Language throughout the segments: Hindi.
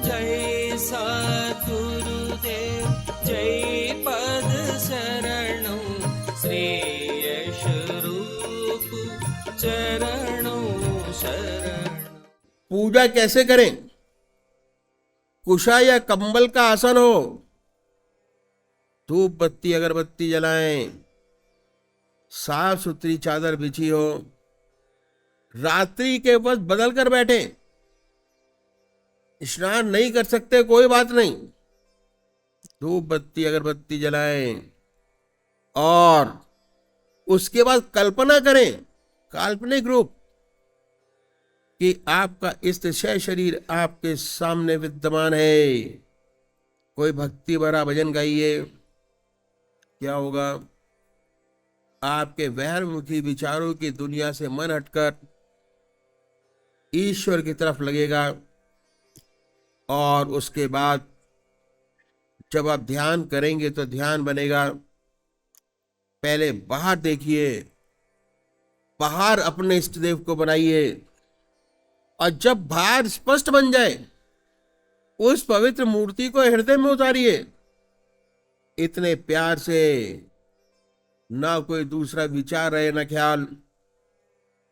जय सद्गुरुदेव जय पद शरणो श्रेयस रूप चरणों शरण। पूजा कैसे करें? कुशा या कंबल का आसन हो, धूप बत्ती अगरबत्ती जलाएं, साफ सुथरी चादर बिछी हो, रात्रि के वक्त बदल कर बैठे। स्नान नहीं कर सकते कोई बात नहीं, धूप बत्ती अगरबत्ती जलाएं और उसके बाद कल्पना करें, काल्पनिक रूप कि आपका इष्टशय शरीर आपके सामने विद्यमान है। कोई भक्ति भरा भजन गाइए, क्या होगा? आपके वैरमुखी विचारों की दुनिया से मन हटकर ईश्वर की तरफ लगेगा। और उसके बाद जब आप ध्यान करेंगे तो ध्यान बनेगा। पहले बाहर देखिए, बाहर अपने इष्ट देव को बनाइए, और जब बाहर स्पष्ट बन जाए उस पवित्र मूर्ति को हृदय में उतारिए। इतने प्यार से, ना कोई दूसरा विचार रहे ना ख्याल।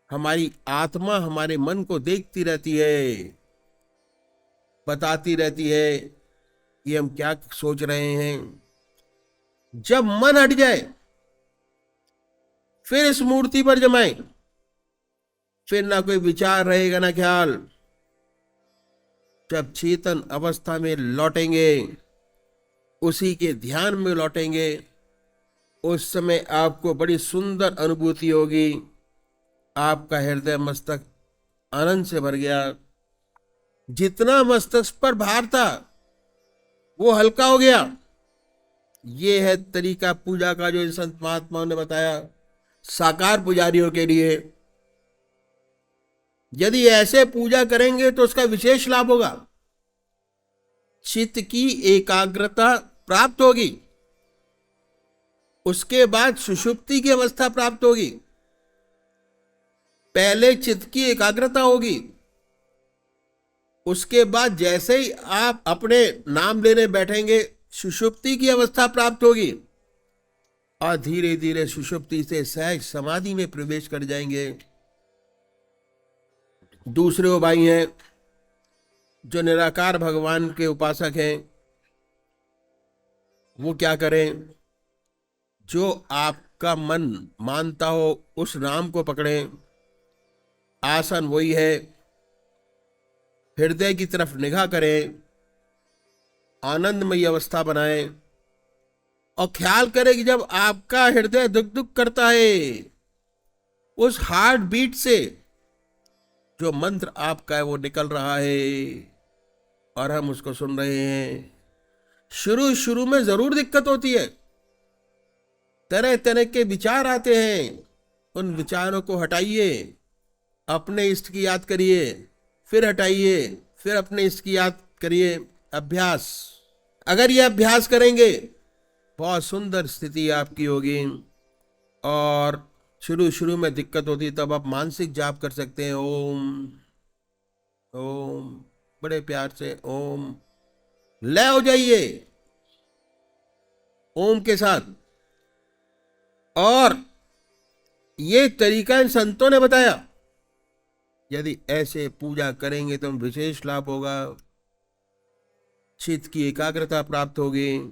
हमारी आत्मा हमारे मन को देखती रहती है, बताती रहती है कि हम क्या सोच रहे हैं। जब मन हट जाए फिर इस मूर्ति पर जमाएं, फिर ना कोई विचार रहेगा ना ख्याल। जब चेतन अवस्था में लौटेंगे, उसी के ध्यान में लौटेंगे, उस समय आपको बड़ी सुंदर अनुभूति होगी। आपका हृदय मस्तक आनंद से भर गया। जितना मस्तक पर भार था वो हल्का हो गया। ये है तरीका पूजा का जो इन संत महात्माओं ने बताया साकार पुजारियों के लिए। यदि ऐसे पूजा करेंगे तो उसका विशेष लाभ होगा। चित्त की एकाग्रता प्राप्त होगी, उसके बाद सुषुप्ति की अवस्था प्राप्त होगी। पहले चित्त की एकाग्रता होगी, उसके बाद जैसे ही आप अपने नाम लेने बैठेंगे सुषुप्ति की अवस्था प्राप्त होगी, और धीरे धीरे सुषुप्ति से सहज समाधि में प्रवेश कर जाएंगे। दूसरे वो भाई हैं जो निराकार भगवान के उपासक हैं, वो क्या करें? जो आपका मन मानता हो उस नाम को पकड़ें। आसन वही है, हृदय की तरफ निगाह करें, आनंदमयी अवस्था बनाएं, और ख्याल करें कि जब आपका हृदय दुख दुख करता है, उस हार्ट बीट से जो मंत्र आपका है वो निकल रहा है और हम उसको सुन रहे हैं। शुरू शुरू में जरूर दिक्कत होती है, तरह तरह के विचार आते हैं। उन विचारों को हटाइए, अपने इष्ट की याद करिए, फिर हटाइए, फिर अपने इष्ट की याद करिए। अभ्यास, अगर ये अभ्यास करेंगे बहुत सुंदर स्थिति आपकी होगी। और शुरू शुरू में दिक्कत होती तब आप मानसिक जाप कर सकते हैं। ओम ओम, बड़े प्यार से ओम, लय हो जाइए ओम के साथ। और ये तरीका इन संतों ने बताया, यदि ऐसे पूजा करेंगे तो विशेष लाभ होगा। चित्त की एकाग्रता प्राप्त होगी,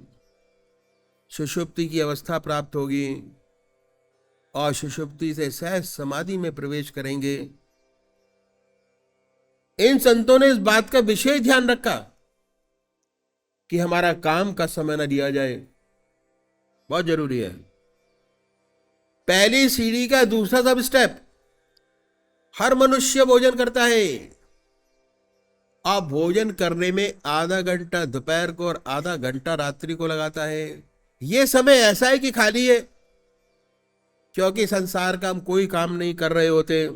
सुषुप्ति की अवस्था प्राप्त होगी, और सुषुप्ति से सहज समाधि में प्रवेश करेंगे। इन संतों ने इस बात का विशेष ध्यान रखा कि हमारा काम का समय न लिया जाए, बहुत जरूरी है। पहली सीढ़ी का दूसरा सब स्टेप, हर मनुष्य भोजन करता है। आप भोजन करने में आधा घंटा दोपहर को और आधा घंटा रात्रि को लगाता है। यह समय ऐसा है कि खाली है, क्योंकि संसार का हम कोई काम नहीं कर रहे होते।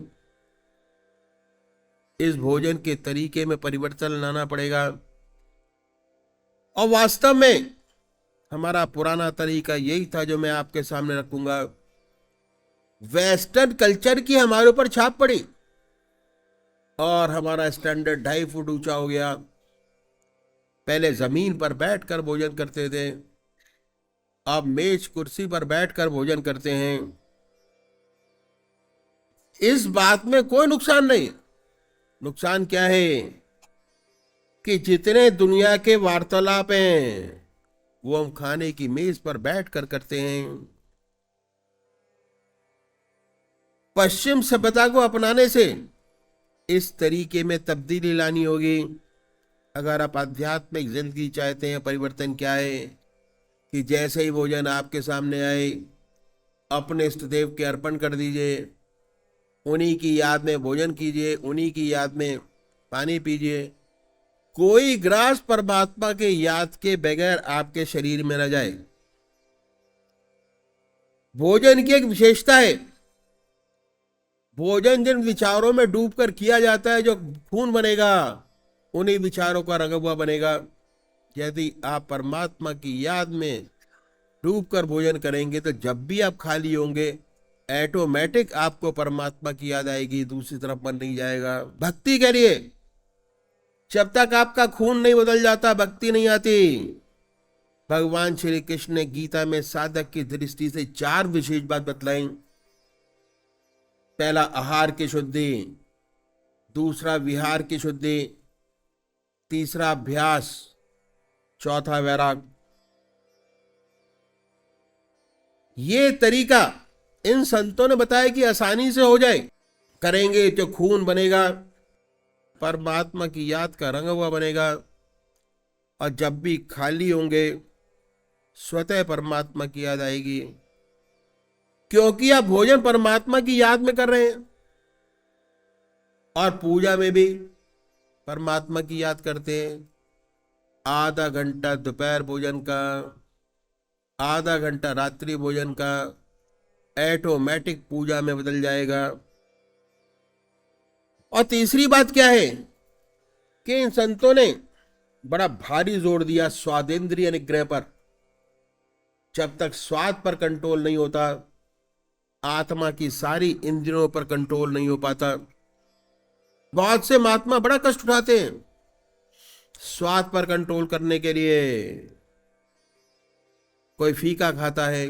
इस भोजन के तरीके में परिवर्तन लाना पड़ेगा। और वास्तव में हमारा पुराना तरीका यही था जो मैं आपके सामने रखूंगा। वेस्टर्न कल्चर की हमारे ऊपर छाप पड़ी और हमारा स्टैंडर्ड 2.5 फुट ऊंचा हो गया। पहले जमीन पर बैठकर भोजन करते थे, अब मेज कुर्सी पर बैठकर भोजन करते हैं। इस बात में कोई नुकसान नहीं। नुकसान क्या है कि जितने दुनिया के वार्तालाप हैं वो हम खाने की मेज पर बैठकर करते हैं। पश्चिम सभ्यता को अपनाने से इस तरीके में तब्दीली लानी होगी। अगर आप आध्यात्मिक जिंदगी चाहते हैं, परिवर्तन क्या है कि जैसे ही भोजन आपके सामने आए अपने इष्ट देव के अर्पण कर दीजिए, उन्हीं की याद में भोजन कीजिए, उन्हीं की याद में पानी पीजिए। कोई ग्रास परमात्मा के याद के बगैर आपके शरीर में न जाए। भोजन की एक विशेषता है, भोजन जिन विचारों में डूबकर किया जाता है, जो खून बनेगा उन्हीं विचारों का रंगा हुआ बनेगा। यदि आप परमात्मा की याद में डूबकर भोजन करेंगे तो जब भी आप खाली होंगे ऑटोमेटिक आपको परमात्मा की याद आएगी, दूसरी तरफ मन नहीं जाएगा। भक्ति करिए, जब तक आपका खून नहीं बदल जाता भक्ति नहीं आती। भगवान श्री कृष्ण ने गीता में साधक की दृष्टि से 4 विशेष बात बतलाई। पहला आहार की शुद्धि, दूसरा विहार की शुद्धि, तीसरा अभ्यास, चौथा वैराग। ये तरीका इन संतों ने बताया कि आसानी से हो जाए। करेंगे तो खून बनेगा, परमात्मा की याद का रंगा हुआ बनेगा, और जब भी खाली होंगे स्वतः परमात्मा की याद आएगी, क्योंकि आप भोजन परमात्मा की याद में कर रहे हैं। और पूजा में भी परमात्मा की याद करते हैं। आधा घंटा दोपहर भोजन का, आधा घंटा रात्रि भोजन का ऑटोमेटिक पूजा में बदल जाएगा। और तीसरी बात क्या है कि इन संतों ने बड़ा भारी जोर दिया स्वादेंद्रिय निग्रह पर। जब तक स्वाद पर कंट्रोल नहीं होता, आत्मा की सारी इंद्रियों पर कंट्रोल नहीं हो पाता। बहुत से महात्मा बड़ा कष्ट उठाते हैं स्वाद पर कंट्रोल करने के लिए। कोई फीका खाता है,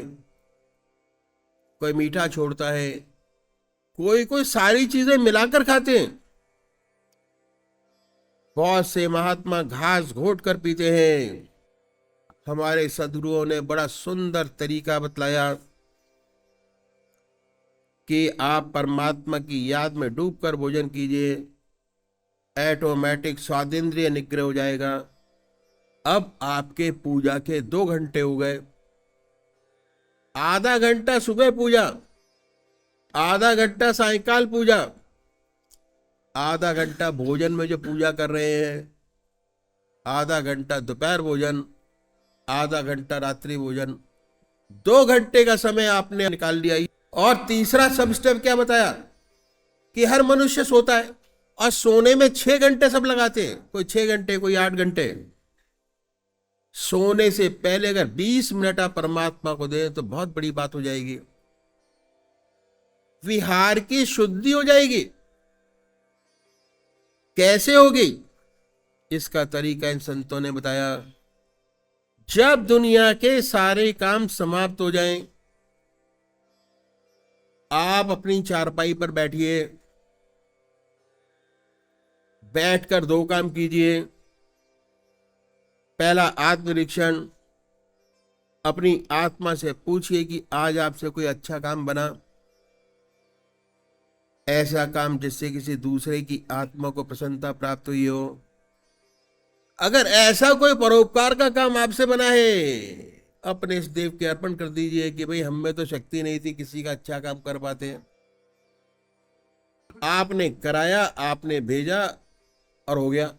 कोई मीठा छोड़ता है, कोई सारी चीजें मिलाकर खाते हैं। बहुत से महात्मा घास घोट कर पीते हैं। हमारे सदगुरुओं ने बड़ा सुंदर तरीका बतलाया कि आप परमात्मा की याद में डूबकर भोजन कीजिए, ऑटोमेटिक स्वादेंद्रिय निग्रह हो जाएगा। अब आपके पूजा के 2 घंटे हो गए। आधा घंटा सुबह पूजा, आधा घंटा सायकाल पूजा, आधा घंटा भोजन में जो पूजा कर रहे हैं, आधा घंटा दोपहर भोजन, आधा घंटा रात्रि भोजन, 2 घंटे का समय आपने निकाल लिया। और तीसरा सब स्टेप क्या बताया कि हर मनुष्य सोता है और सोने में 6 घंटे सब लगाते हैं, कोई 6 घंटे, कोई 8 घंटे। सोने से पहले अगर 20 मिनट आप परमात्मा को दें तो बहुत बड़ी बात हो जाएगी। विहार की शुद्धि हो जाएगी। कैसे होगी इसका तरीका इन संतों ने बताया। जब दुनिया के सारे काम समाप्त हो जाएं, आप अपनी चारपाई पर बैठिए, बैठकर 2 काम कीजिए। पहला आत्मनिरीक्षण, अपनी आत्मा से पूछिए कि आज आपसे कोई अच्छा काम बना, ऐसा काम जिससे किसी दूसरे की आत्मा को प्रसन्नता प्राप्त हुई हो। अगर ऐसा कोई परोपकार का काम आपसे बना है, अपने इस देव के अर्पण कर दीजिए कि भाई हम में तो शक्ति नहीं थी किसी का अच्छा काम कर पाते, आपने कराया, आपने भेजा और हो गया।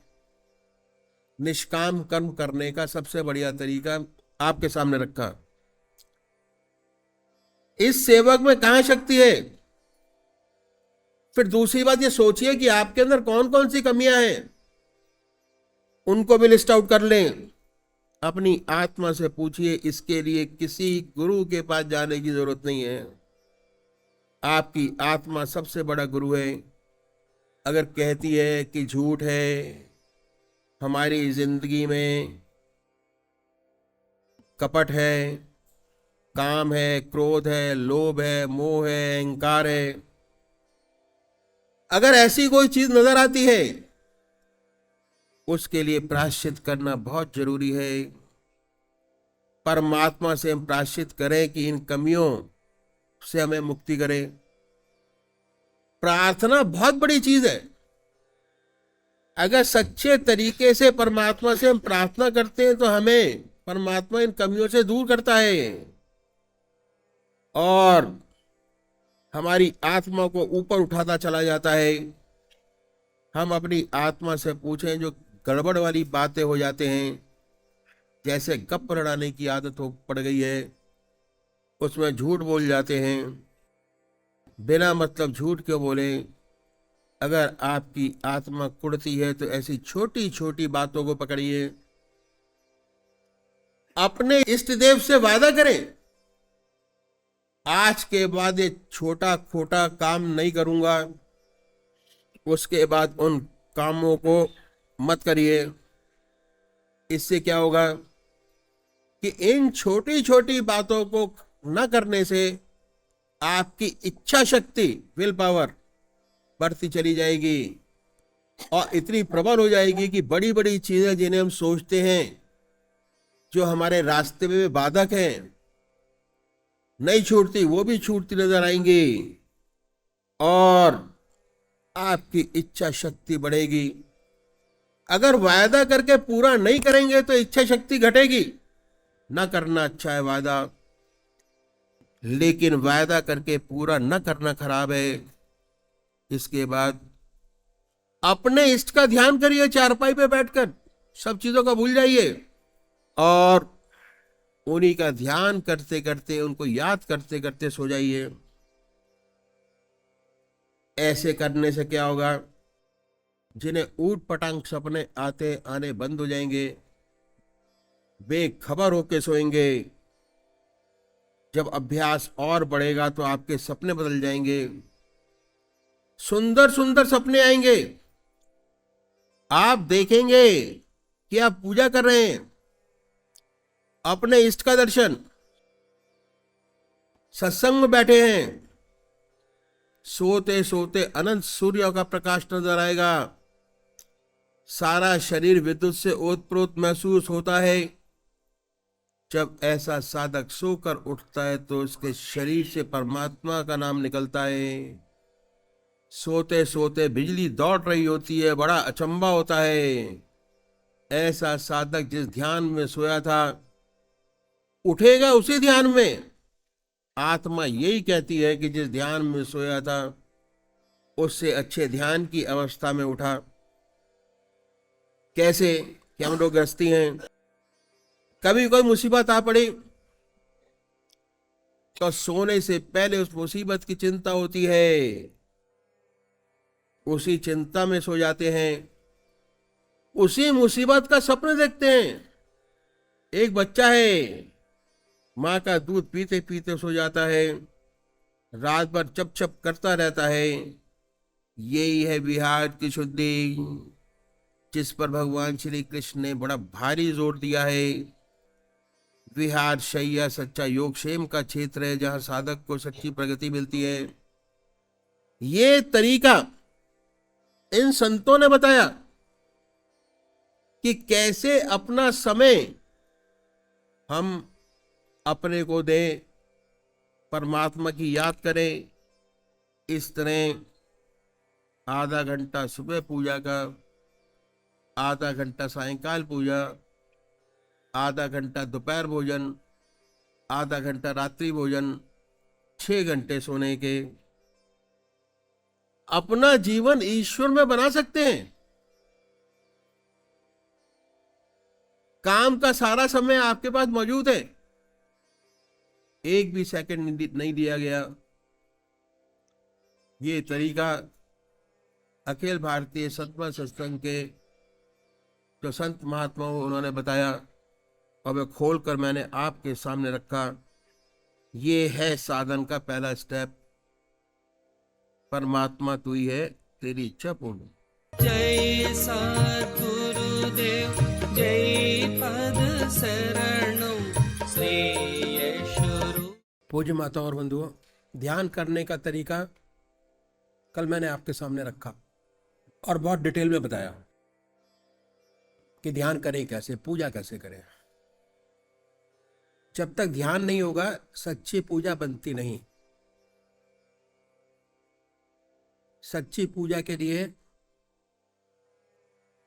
निष्काम कर्म करने का सबसे बढ़िया तरीका आपके सामने रखा। इस सेवक में कहां शक्ति है? फिर दूसरी बात ये सोचिए कि आपके अंदर कौन कौन सी कमियां हैं, उनको भी लिस्ट आउट कर लें। अपनी आत्मा से पूछिए। इसके लिए किसी गुरु के पास जाने की जरूरत नहीं है। आपकी आत्मा सबसे बड़ा गुरु है। अगर कहती है कि झूठ है, हमारी जिंदगी में कपट है, काम है, क्रोध है, लोभ है, मोह है, अहंकार है, अगर ऐसी कोई चीज नजर आती है, उसके लिए प्रायश्चित करना बहुत जरूरी है। परमात्मा से हम प्रायश्चित करें कि इन कमियों से हमें मुक्ति करे। प्रार्थना बहुत बड़ी चीज है। अगर सच्चे तरीके से परमात्मा से हम प्रार्थना करते हैं तो हमें परमात्मा इन कमियों से दूर करता है और हमारी आत्मा को ऊपर उठाता चला जाता है। हम अपनी आत्मा से पूछें, जो गड़बड़ वाली बातें हो जाते हैं, जैसे गप लड़ाने की आदत हो पड़ गई है, उसमें झूठ बोल जाते हैं, बिना मतलब झूठ क्यों बोले। अगर आपकी आत्मा कुढ़ती है तो ऐसी छोटी छोटी बातों को पकड़िए, अपने इष्ट देव से वादा करें, आज के बाद ये छोटा खोटा काम नहीं करूंगा, उसके बाद उन कामों को मत करिए। इससे क्या होगा कि इन छोटी छोटी बातों को न करने से आपकी इच्छा शक्ति, विल पावर बढ़ती चली जाएगी और इतनी प्रबल हो जाएगी कि बड़ी बड़ी चीजें जिन्हें हम सोचते हैं, जो हमारे रास्ते में बाधक हैं, नहीं छूटती, वो भी छूटती नजर आएंगी और आपकी इच्छा शक्ति बढ़ेगी। अगर वायदा करके पूरा नहीं करेंगे तो इच्छा शक्ति घटेगी। न करना अच्छा है वादा, लेकिन वायदा करके पूरा न करना खराब है। इसके बाद अपने इष्ट का ध्यान करिए, चारपाई पे बैठकर सब चीजों का भूल जाइए और उन्हीं का ध्यान करते करते, उनको याद करते करते सो जाइए। ऐसे करने से क्या होगा, जिन्हें ऊट पटांग सपने आते आने बंद हो जाएंगे, बेखबर होके सोएंगे। जब अभ्यास और बढ़ेगा तो आपके सपने बदल जाएंगे, सुंदर सुंदर सपने आएंगे। आप देखेंगे कि आप पूजा कर रहे हैं, अपने इष्ट का दर्शन, सत्संग में बैठे हैं, सोते सोते अनंत सूर्य का प्रकाश नजर आएगा, सारा शरीर विद्युत से ओतप्रोत महसूस होता है। जब ऐसा साधक सोकर उठता है तो उसके शरीर से परमात्मा का नाम निकलता है। सोते सोते बिजली दौड़ रही होती है, बड़ा अचंभा होता है। ऐसा साधक जिस ध्यान में सोया था उठेगा उसी ध्यान में। आत्मा यही कहती है कि जिस ध्यान में सोया था उससे अच्छे ध्यान की अवस्था में उठा। कैसे कि हम लोग गृहस्थी हैं, कभी कोई मुसीबत आ पड़ी तो सोने से पहले उस मुसीबत की चिंता होती है, उसी चिंता में सो जाते हैं, उसी मुसीबत का सपने देखते हैं। एक बच्चा है, माँ का दूध पीते पीते सो जाता है, रात भर चप चप करता रहता है। यही है विहार की शुद्धि, जिस पर भगवान श्री कृष्ण ने बड़ा भारी जोर दिया है। विहार शैया सच्चा योगक्षेम का क्षेत्र है, जहां साधक को सच्ची प्रगति मिलती है। ये तरीका इन संतों ने बताया कि कैसे अपना समय हम अपने को दें, परमात्मा की याद करें। इस तरह आधा घंटा सुबह पूजा का, आधा घंटा सायंकाल पूजा, आधा घंटा दोपहर भोजन, आधा घंटा रात्रि भोजन, 6 घंटे सोने के, अपना जीवन ईश्वर में बना सकते हैं। काम का सारा समय आपके पास मौजूद है, एक भी सेकंड नहीं दिया गया। ये तरीका अखिल भारतीय सतमा सत्संग के जो संत महात्मा उन्होंने बताया और वे खोलकर मैंने आपके सामने रखा। ये है साधन का पहला स्टेप। परमात्मा तू ही है, तेरी इच्छा पूर्ण। जय सद्गुरु वासुदेव जय पद शरणौ श्रेयशुरु। पूज्य माता और बंधुओं, ध्यान करने का तरीका कल मैंने आपके सामने रखा और बहुत डिटेल में बताया कि ध्यान करें कैसे, पूजा कैसे करें। जब तक ध्यान नहीं होगा सच्ची पूजा बनती नहीं। सच्ची पूजा के लिए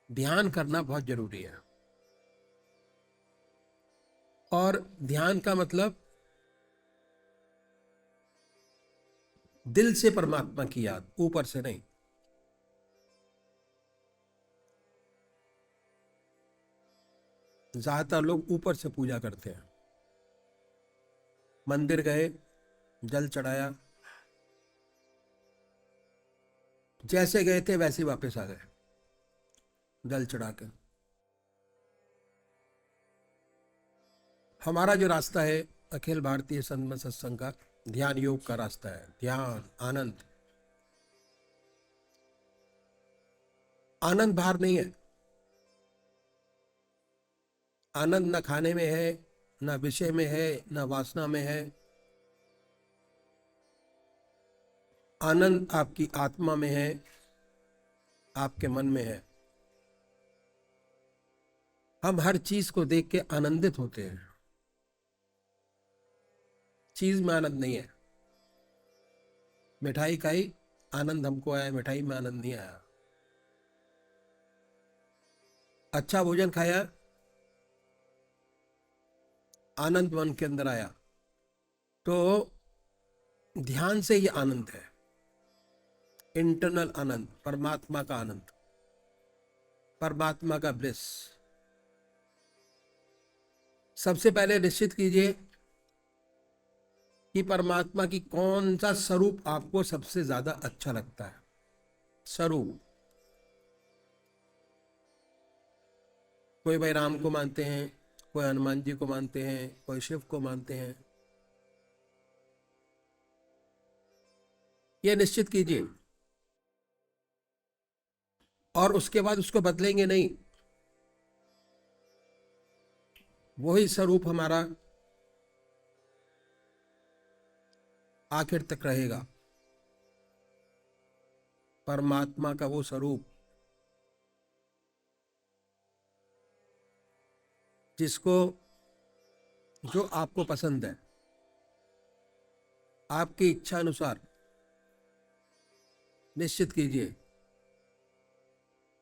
ध्यान करना बहुत जरूरी है। और ध्यान का मतलब दिल से परमात्मा की याद, ऊपर से नहीं। ज्यादातर लोग ऊपर से पूजा करते हैं। मंदिर गए, जल चढ़ाया, जैसे गए थे वैसे ही वापस आ गए जल चढ़ाकर। हमारा जो रास्ता है अखिल भारतीय संत मत सत्संग का, ध्यान योग का रास्ता है। ध्यान, आनंद। आनंद बाहर नहीं है। आनंद न खाने में है, न विषय में है, न वासना में है। आनंद आपकी आत्मा में है, आपके मन में है। हम हर चीज को देख के आनंदित होते हैं। चीज में आनंद नहीं है। मिठाई खाई, आनंद हमको आया, मिठाई में आनंद नहीं आया। अच्छा भोजन खाया, आनंद मन के अंदर आया। तो ध्यान से ये आनंद है, इंटरनल आनंद, परमात्मा का आनंद, परमात्मा का ब्लिस। सबसे पहले निश्चित कीजिए कि परमात्मा की कौन सा स्वरूप आपको सबसे ज्यादा अच्छा लगता है। स्वरूप, कोई भाई राम को मानते हैं, कोई हनुमान जी को मानते हैं, कोई शिव को मानते हैं। यह निश्चित कीजिए और उसके बाद उसको बदलेंगे नहीं। वही स्वरूप हमारा आखिर तक रहेगा। परमात्मा का वो स्वरूप जिसको, जो आपको पसंद है, आपकी इच्छा अनुसार निश्चित कीजिए।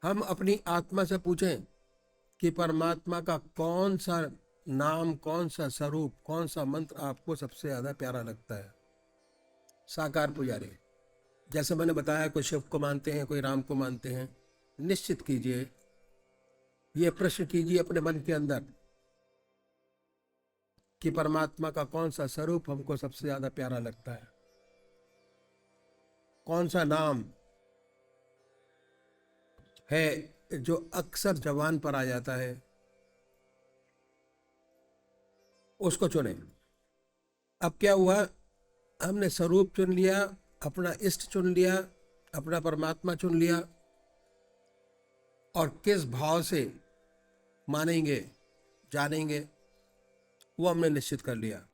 हम अपनी आत्मा से पूछें कि परमात्मा का कौन सा नाम, कौन सा स्वरूप, कौन सा मंत्र आपको सबसे ज्यादा प्यारा लगता है। साकार पुजारी, जैसे मैंने बताया, कोई शिव को मानते हैं, कोई राम को मानते हैं। निश्चित कीजिए, ये प्रश्न कीजिए अपने मन के अंदर कि परमात्मा का कौन सा स्वरूप हमको सबसे ज्यादा प्यारा लगता है। कौन सा नाम है जो अक्सर जबान पर आ जाता है, उसको चुने। अब क्या हुआ, हमने स्वरूप चुन लिया, अपना इष्ट चुन लिया, अपना परमात्मा चुन लिया, और किस भाव से मानेंगे, जानेंगे, वो हमने निश्चित कर लिया।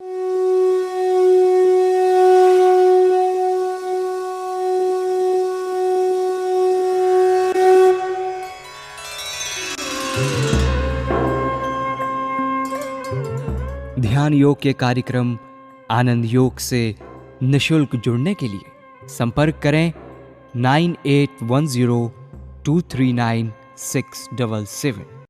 ध्यान योग के कार्यक्रम आनंद योग से निशुल्क जुड़ने के लिए संपर्क करें 9810239677।